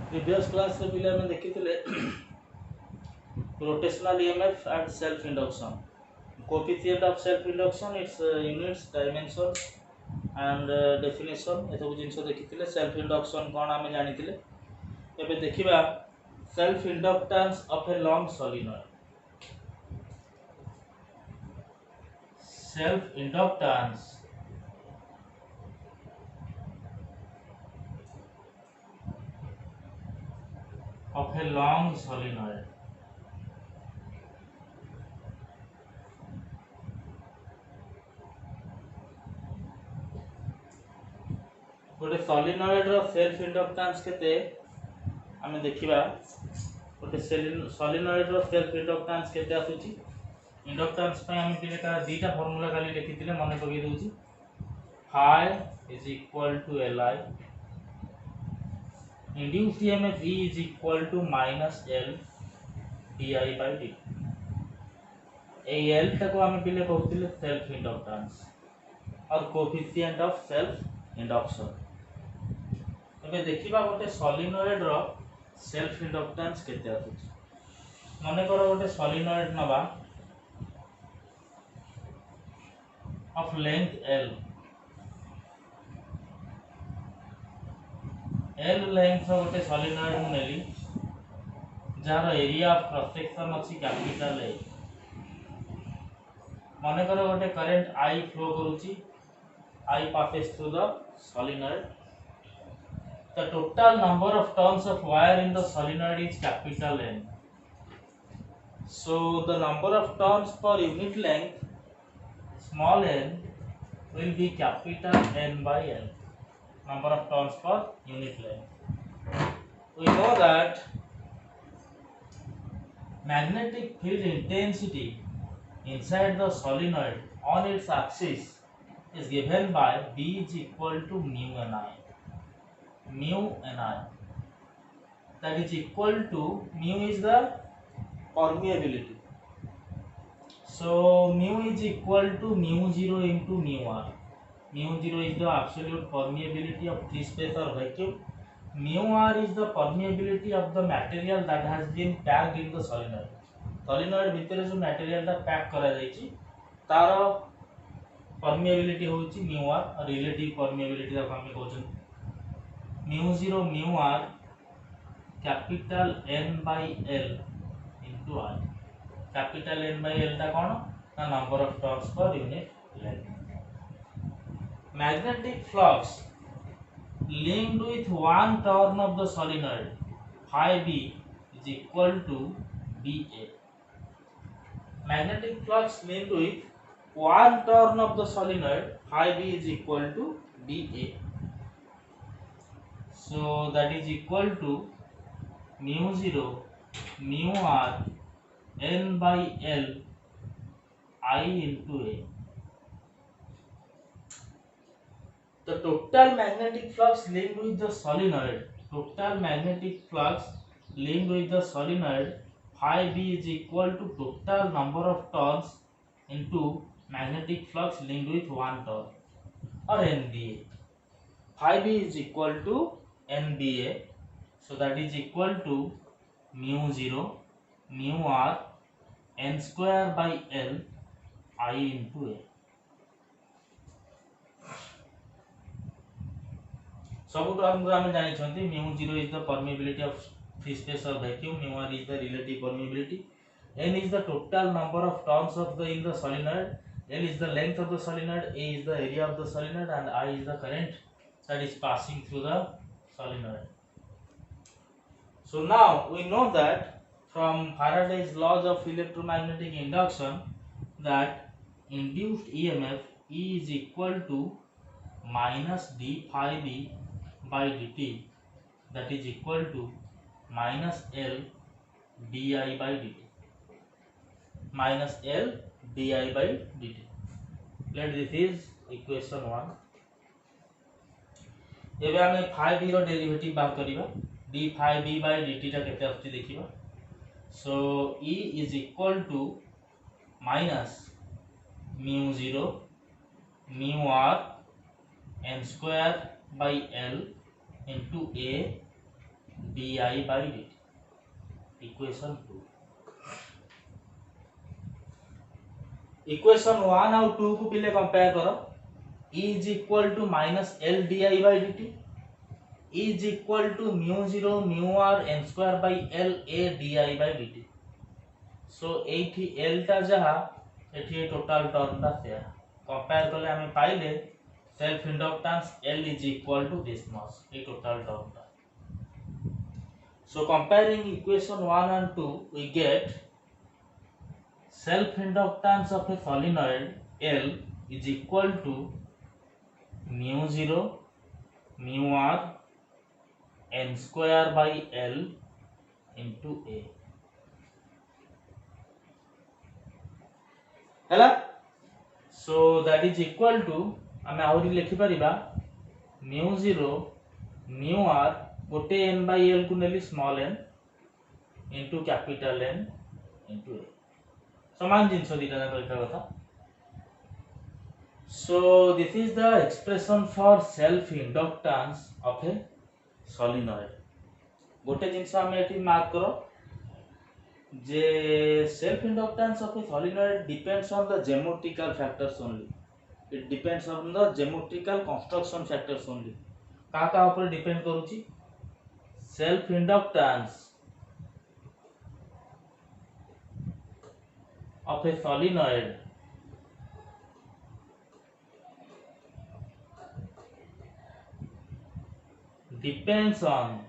Previous class रे पिला में देखिथिले rotational EMF and self induction. Coefficient of self induction, its units, dimension and definition ए सब जिंस देखिथिले. Self induction कोन आमे जानिथिले. एबे देखिबा self inductance of a long solenoid. Self inductance of a long solenoid. गोटे solenoid रो self inductance केते आमे देखिबा. गोटे solenoid रो self inductance केते आसुची. इंडक्टेंस पे आमे पिले का दीटा फार्मूला खाली लिखिथिले मने पकई दोची. phi is equal to Li, induced EMF E is equal to minus L di by dt. A L टाको आमे पिले कहउतिले सेल्फ इंडक्टेंस और कोएफिशिएंट ऑफ सेल्फ इंडक्शन. एबे देखिबा गोटे सॉलिनॉइड रो सेल्फ इंडक्टेंस केते आछी. माने करो गोटे सॉलिनॉइड नबा of length L. L length रो गोटे सॉलिनॉइड नेली जार एरिया ऑफ क्रॉस सेक्शन अछि कैपिटल A. माने करो गोटे करंट I फ्लो करूची. I passes through the solenoid. The total number of turns of wire in the solenoid is capital N. So the number of turns per unit length, small n, will be capital N by L. Number of turns per unit length. We know that magnetic field intensity inside the solenoid on its axis is given by B is equal to mu Ni. Mu Ni, that is equal to, mu is the permeability, so mu is equal to mu 0 into mu r. Mu 0 is the absolute permeability of free space or vacuum. Mu r is the permeability of the material that has been packed in the solenoid. Solenoid भितर जो material ता pack करा जायछि तार permeability होछि mu r और relative permeability ता हम कहउछन mu 0 mu r capital N by L into I. Capital N by L ता कोन ना number of turns per unit length. Magnetic flux linked with one turn of the solenoid phi B is equal to BA. Magnetic flux linked with one turn of the solenoid phi B is equal to BA. So that is equal to mu 0 mu r N by L I into A. The total magnetic flux linked with the solenoid, phi B is equal to total number of turns into magnetic flux linked with one turn or NBA. Phi B is equal to NBA, so that is equal to mu 0 mu r N square by L I into A. सब term हम जानि छथि. mu 0 is the permeability of free space or vacuum, mu r is the relative permeability, N is the total number of turns of the in the solenoid, L is the length of the solenoid, A is the area of the solenoid, and I is the current that is passing through the solenoid. So now we know that from Faraday's laws of electromagnetic induction that induced EMF E is equal to minus d phi b by dt, that is equal to minus L di by dt. Minus L di by dt. Let this is equation 1. एबे हमें phi b रो derivative बात करिबा. d phi b by dt टा केते आछी देखिबा. So E is equal to minus mu 0 mu r N square by L into A di by dt. Equation 2. Equation 1 और 2 को पहले कंपेयर करो. E is equal to minus L di by dt. E is equal to mu 0 mu r n square by L a di by dt. So एठी L टा जहा एठी total term टा सेया compare करले हमें पाइले self inductance L is equal to this much A total term टा. So comparing equation 1 and 2 we get self inductance of a solenoid L is equal to mu 0 mu r n square by L into a. हैला. So that is equal to हमें आउरी लिखि परिबा mu 0 mu r गोटे n by L को नेली small n into capital N into a. समान जिंस दिटा ना करिता कथा. So this is the expression for self inductance of a solenoid. गोटे जिंस हमें एठी मार्क करो जे self inductance of a solenoid depends on the geometrical factors only. It depends on the geometrical construction factors only. का ऊपर depend करूची self inductance of a solenoid depends on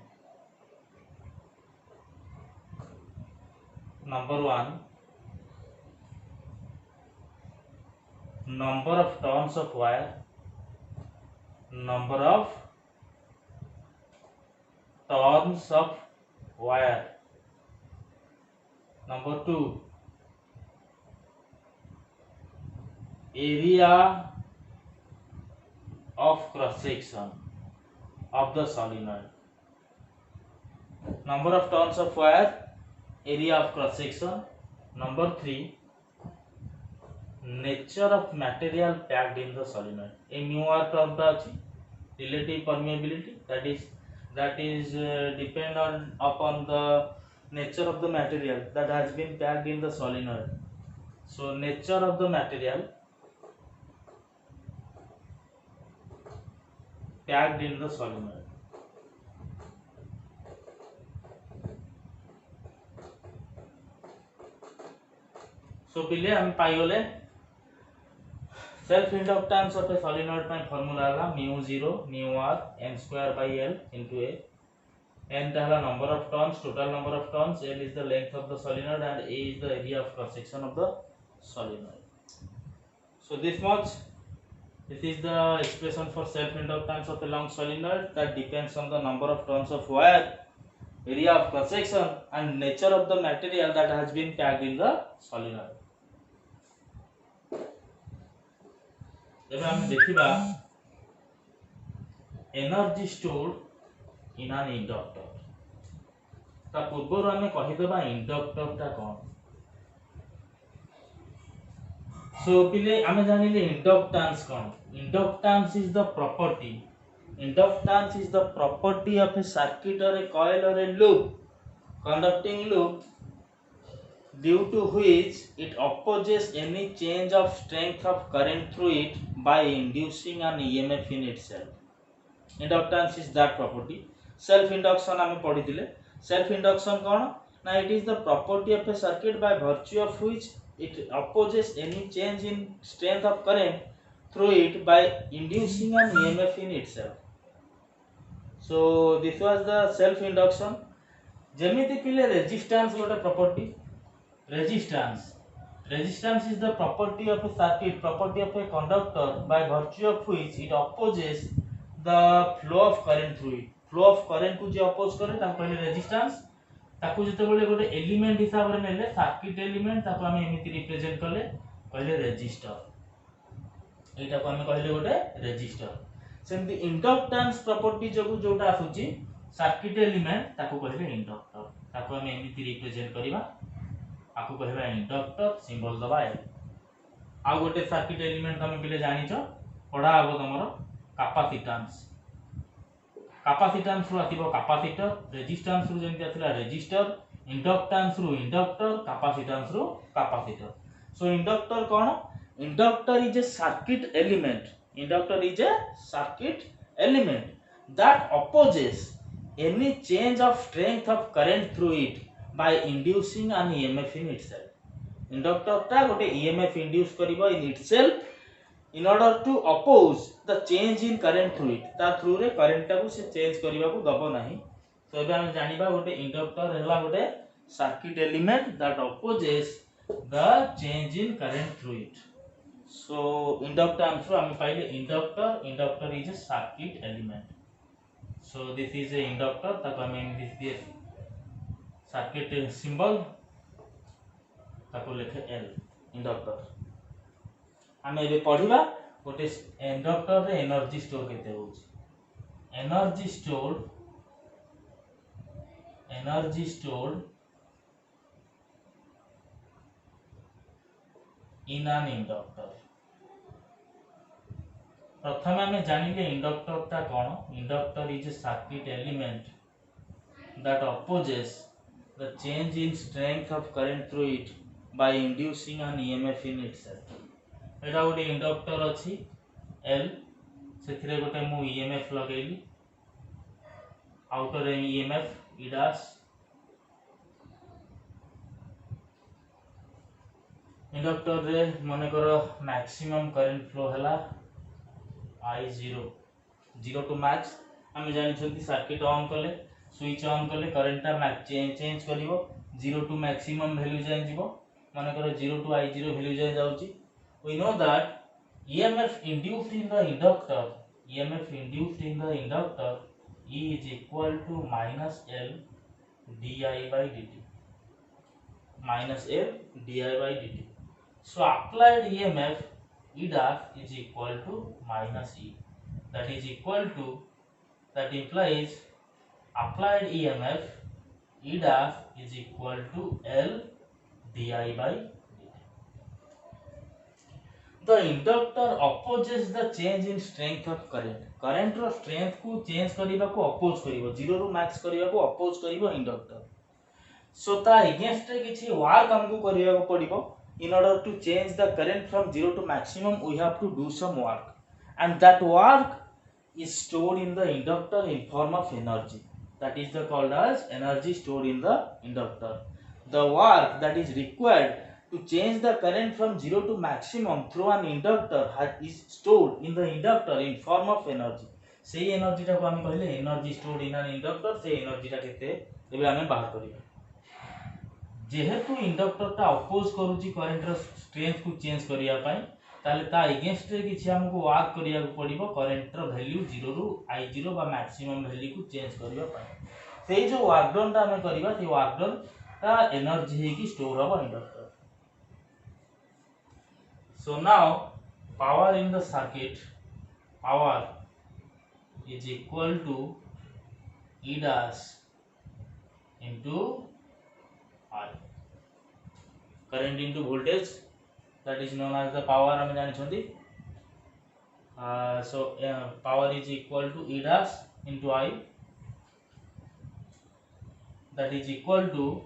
number 1 number of turns of wire, number of turns of wire, number 2 area of cross section of the solenoid, number of turns of wire, area of cross section, number 3 nature of material packed in the solenoid. A mu r term ta achi relative permeability, that is depend on upon the nature of the material that has been packed in the solenoid. So nature of the material packed in the solenoid. So पहले हम पाइले self inductance of A solenoid में formula आला mu 0 mu r n square by L into a. n ता हला number of turns, total number of turns, L is the length of the solenoid and a is the area of cross section of the solenoid. So this much, this is the expression for self inductance of a long solenoid that depends on the number of turns of wire, area of cross section and nature of the material that has been packed in the solenoid. एबे हम देखिबा energy stored in an inductor. ता पूर्व हमें कहि देबा inductor ता कोन. So पहिले हमें जानिले इंडक्टेंस कोन. Inductance is the property. Inductance is the property of a circuit or a coil or a loop, conducting loop, due to which it opposes any change of strength of current through it by inducing an EMF in itself. Inductance is that property. Self induction हमें पढ़ी थिले. Self induction कौन ना, it is the property of a circuit by virtue of which it opposes any change in strength of current through it by inducing an EMF in itself. So this was the self induction. जेमिति पिले resistance गोटे property. Resistance is the property of a circuit, property of a conductor by virtue of which it opposes the flow of current through it. Flow of current को जे oppose करे ताको कहले resistance. ताको जते बोले गोटे एलिमेंट हिसाब रे नेले सर्किट एलिमेंट ताको हम एमिति रिप्रेजेंट करले कहले रेजिस्टर. एटा को हम कहले गोटे रेजिस्टर. सेमति इंडक्टेंस प्रॉपर्टी जोटा आसुची सर्किट एलिमेंट ताको कहले इंडक्टर. ताको हम एमिति रिप्रेजेंट करिबा आको कहबा इंडक्टर सिंबल दबा है. आ गोटे सर्किट एलिमेंट तमे पहिले जानिचो पढा आबो तमरो कैपेसिटेंस. कैपेसिटेंस रु आसीबो कैपेसिटर, रेजिस्टेंस रु जेंति आथिला रेजिस्टर, इंडक्टेंस रु इंडक्टर, कैपेसिटेंस रु capacitor. So inductor cone? Inductor is a circuit element, inductor is a circuit element that opposes any change of strength of current through it by inducing an EMF in itself. Inductor टा गोटे EMF induce करिवो in itself in order to oppose the change in current through it. ता through रे current टा को से change करिवा को दबो नाही। तो एबे हम जानिबा गोटे इंडक्टर हैला गोटे circuit element that opposes the change in current through it. So inductance ro हम पाइले inductor is a circuit element. So this is a inductor ताको हम this circuit symbol ताको लिखे L inductor। हम एबे पढिबा गोटे इंडक्टर रे एनर्जी स्टोर केते होउची। Energy stored in an inductor। प्रथम आमे जानिले इंडक्टर ता कोन? Inductor is a circuit element that opposes the change in strength of current through it by inducing an EMF in itself। एटा गोटे इंडक्टर अछि L, सेथिरे गोटे मु EMF लगेली, outer EMF E dash। Inductor रे मने करो मैक्सिमम करंट फ्लो हला I0, 0 to max. हम जानि छथि सर्किट ऑन कले, स्विच ऑन कले करंट ता चेंज करिवो, 0 टू मैक्सिमम वैल्यू जाय जिवो। माने करो 0 टू I0 वैल्यू जाय जाउची। We know that EMF induced in the inductor E is equal to minus L di by dt, minus L di by dt। So applied EMF E dash is equal to minus E, that is equal to, that implies applied EMF E dash is equal to L di by dt। The inductor opposes the change in strength of current। current रो strength को change करिबा को oppose करिवो, 0 रो max करिबा को oppose करिवो inductor. सो ता against रे किछि work हमकु करिया को पड़िबो। In order to change the current from 0 to maximum, we have to do some work, and that work is stored in the inductor in form of energy, that is called as energy stored in the inductor। The work that is required to change the current from 0 to maximum through an inductor is stored in the inductor in form of energy। सेही energy टा को हम कहले energy stored in an inductor. से energy टा केते एबे हमें बाहर करिया। जेहेतु इंडक्टर टा अपोज करूची करंट रो स्ट्रेंथ को चेंज करिया पई, ताले ता अगेंस्ट रे किछि हमको वर्क करिया को पड़िबो करंट रो वैल्यू 0 रु I0 बा मैक्सिमम वैल्यू को चेंज करिया पई। सेही जो वर्क डन ता हमें करिबा, से वर्क डन ता एनर्जी हे की स्टोर हो inductor. So now power in the circuit, power is equal to E dash into I, current into voltage, that is known as the power। हम जानि छथि। So power is equal to E dash into I, that is equal to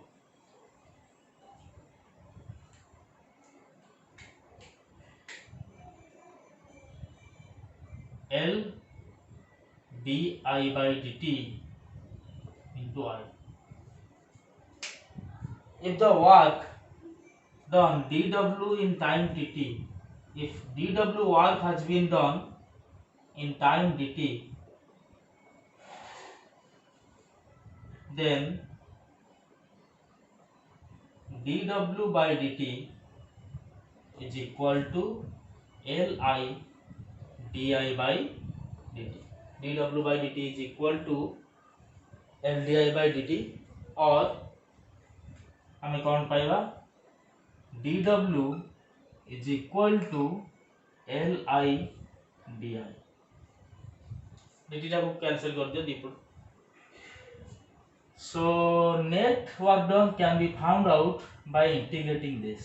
L di by dt into I। If the work done dw in time dt, if dw work has been done in time dt, then dw by dt is equal to Li di by dt। dw by dt is equal to L di by dt, और हमें कौन पाइबा dw is equal to Li di। dt टा को cancel कर दियो दीपुर। So net work done can be found out by integrating this।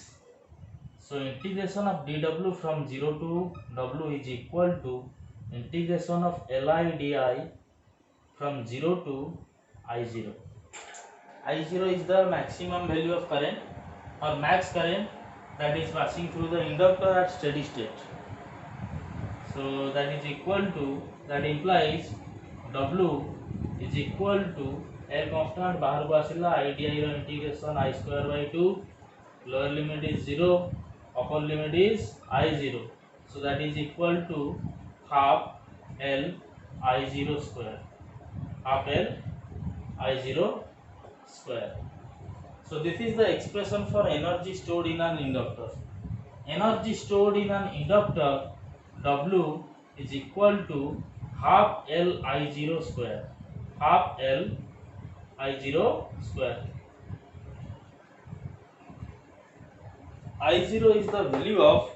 So integration of dw from 0 to w is equal to integration of Li di from 0 to I0. I0 is the maximum value of current or max current that is passing through the inductor at steady state. So that is equal to, that implies W is equal to L constant बाहर को आसिला IDI row integration I square by 2, lower limit is 0, upper limit is I0. So that is equal to half L I0 square, half L I0 square. So this is the expression for energy stored in an inductor. Energy stored in an inductor W is equal to half L I0 square, half L I0 square. I0 is the value of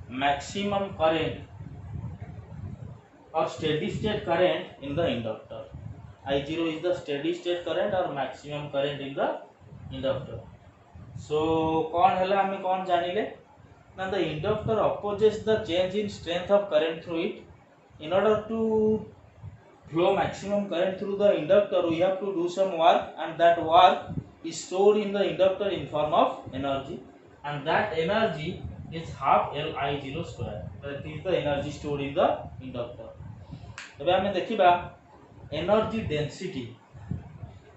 maximum current or steady state current in the inductor. I0 is the steady state current or maximum current in the inductor. So कौन हैला हमें कौन जानिले ना, the inductor opposes the change in strength of current through it. In order to flow maximum current through the inductor, we have to do some work, and that work is stored in the inductor in form of energy, and that energy is half L I0 square. That is the energy stored in the inductor. ଏବେ ଆମେ ଦେଖିବା energy density,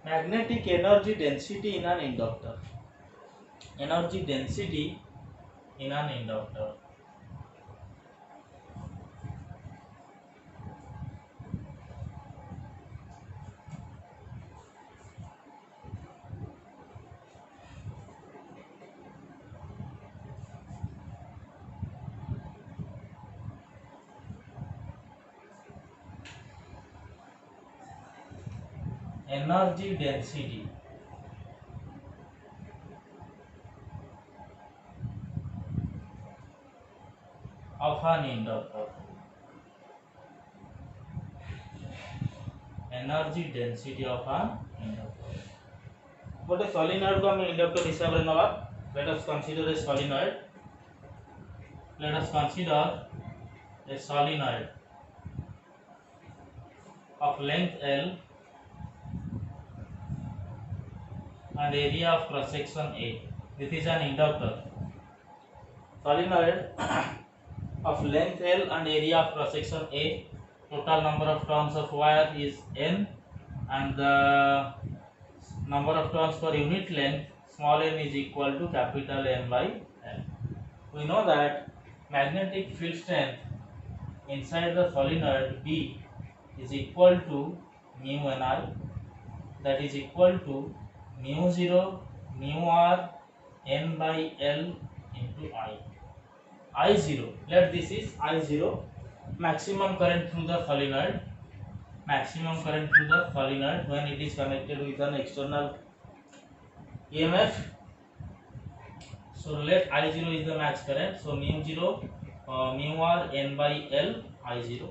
magnetic energy density in an inductor. Energy density in an inductor. Energy density of an inductor. Energy density of an inductor. गोटे solenoid को हम inductor हिसाब रे नवा. Let us consider a solenoid. Let us consider a solenoid of length L and area of cross section A. This is an inductor. Solenoid of length L and area of cross section A. Total number of turns of wire is N, and the number of turns per unit length, small n, is equal to capital N by L. We know that magnetic field strength inside the solenoid B is equal to mu Ni, that is equal to mu 0 mu r N by L into I. I0, let this is I0, maximum current through the solenoid, maximum current through the solenoid when it is connected with an external EMF. So let I0 is the max current, so mu 0 mu r N by L I0.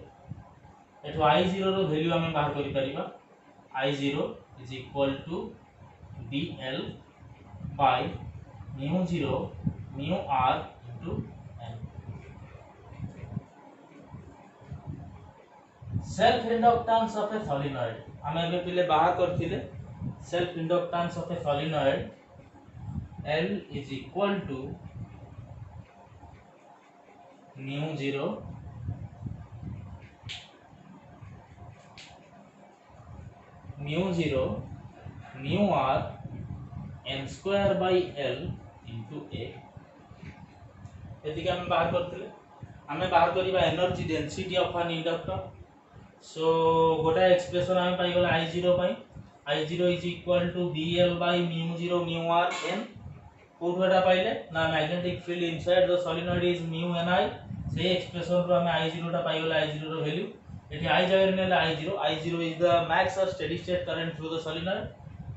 एठो I0 रो value हमें बाहर करि परिबा. I0 is equal to BL by mu 0 mu r into N. Self inductance of a solenoid हमें अबे पहले बाहर करथिले. Self inductance of a solenoid L is equal to mu 0 mu 0 mu r n square by L into A. एतिके हम बाहर करथिले. हमें बाहर करिबा energy density of an inductor. So गोटा एक्सप्रेशन हमें पाई गला I0 pi. I0 is equal to BL by mu 0 mu r n. कोठटा पाइले ना, magnetic field inside the solenoid is mu Ni. से एक्सप्रेशन रो हमें I0 टा पाई गला. I0 रो वैल्यू एठी I जगह नेला I0. I0 is the max or steady state current through the solenoid.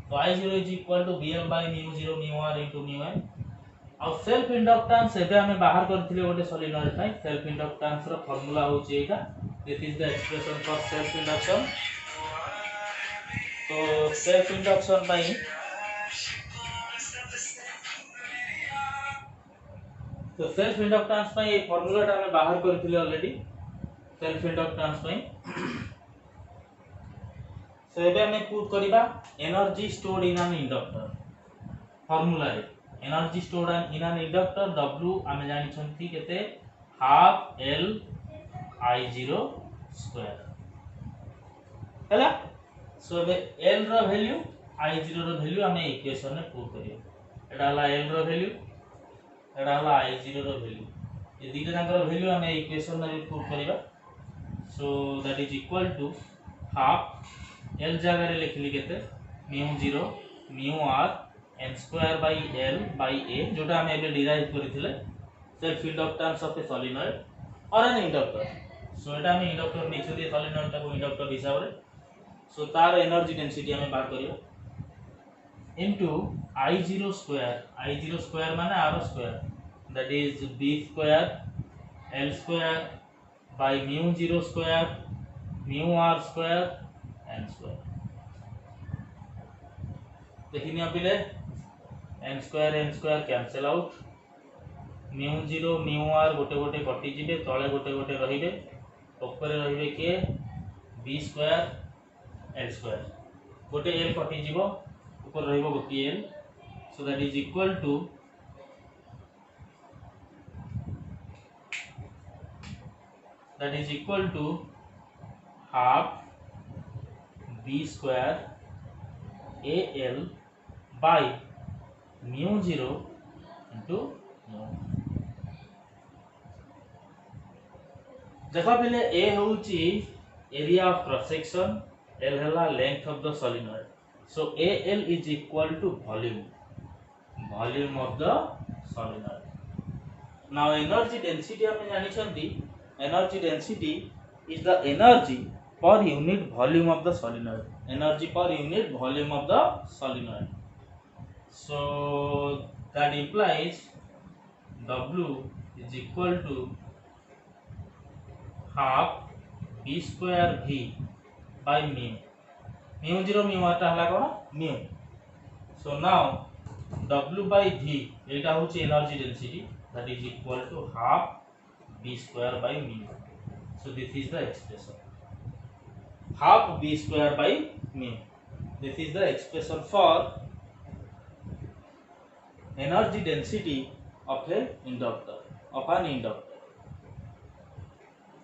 So I0 is equal to BL by mu 0 mu r into mu n. और self inductance एबे हमें बाहर करथिले गोटे सोलिनॉइड पई. सेल्फ इंडक्टेंस रो formula होची एटा. This is the expression for self induction. तो self induction पई तो सेल्फ इंडक्टेंस पई ए फार्मूलाटा हमें बाहर करथिले ऑलरेडी. सेल्फ इंडक्टेंस पई सो एबे हमें पुट करिबा energy stored in an inductor formula रे energy stored in an inductor W आमे जानि छंती केते हाफ L I0 स्क्वायर हैला। सो एबे L रो वैल्यू I0 रो वैल्यू हमें इक्वेशन में पुट करियो। एडा हला L रो वैल्यू एडा हला I0 रो वैल्यू ये दीटा जाकर वैल्यू हमें इक्वेशन में पुट करिबा। So that is equal to half L जगह रे लिखली केते mu 0 mu r n square by L by a जोटा हमें एबे डिराइव करिथिले self inductance of a solenoid or an inductor. So एटा हमें इंडक्टर लिखि दिए सॉलिनॉइड ता को इंडक्टर हिसाब रे। सो तार एनर्जी डेंसिटी हमें बात करियो इनटू I0 स्क्वायर माने r square that is b square L square by mu 0 square mu r square n square. देखिनी अपिले n square cancel out mu 0 mu r गोटे गोटे कटि जिवे तळे गोटे गोटे रहिबे ऊपर रहिबे के b स्क्वायर L स्क्वायर गोटे L कटि जिवो ऊपर रहिबो गोटे L। So that is equal to half b square AL by mu 0 into mu. देखो पहले A होउची area of cross section L हला length of the solenoid. So AL is equal to volume of the solenoid. Now energy density हमें जानि छंती energy density is the energy per unit volume of the solenoid energy per unit volume of the solenoid. So that implies W is equal to half b square v by mu mu 0 mu r ता हला कोन mu. So now W by v एटा होची energy density that is equal to half b square by mu। So this is the expression half b square by mu। This is the expression for energy density of a inductor of an inductor.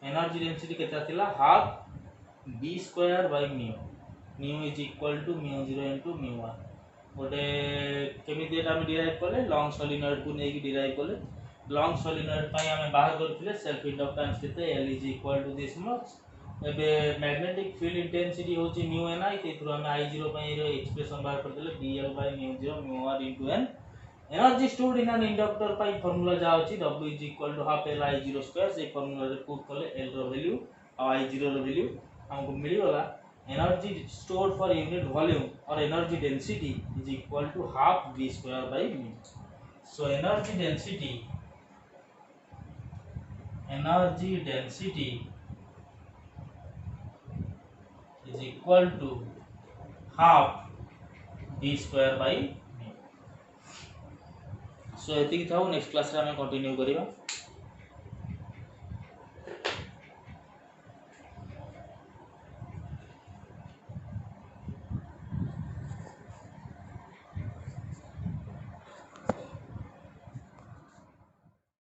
Energy density केता थिला half b square by mu is equal to mu 0 into mu 1 गोटे केमिति एटा हम derive करले long solenoid को नेकी derive करले long solenoid पई हमें बाहर करथिले सेल्फ इंडक्टेंस केते L is equal to this much. एबे मैग्नेटिक फील्ड इंटेंसिटी होची म्यू ni तेथुर हमें I0 पई रो एक्सप्रेशन बाहर करथिले dl by mu 0 mu r into n। Energy stored in an inductor पई फार्मूला जा होची W is equal to half L I0 square से फार्मूला रे पुट करले L रो वैल्यू और I0 रो वैल्यू हमको मिली वाला energy stored for unit volume or energy density is equal to half v square by mu. So energy density is equal to half v square by mu. So एतिक थाउ next class रे हमें continue करिबा।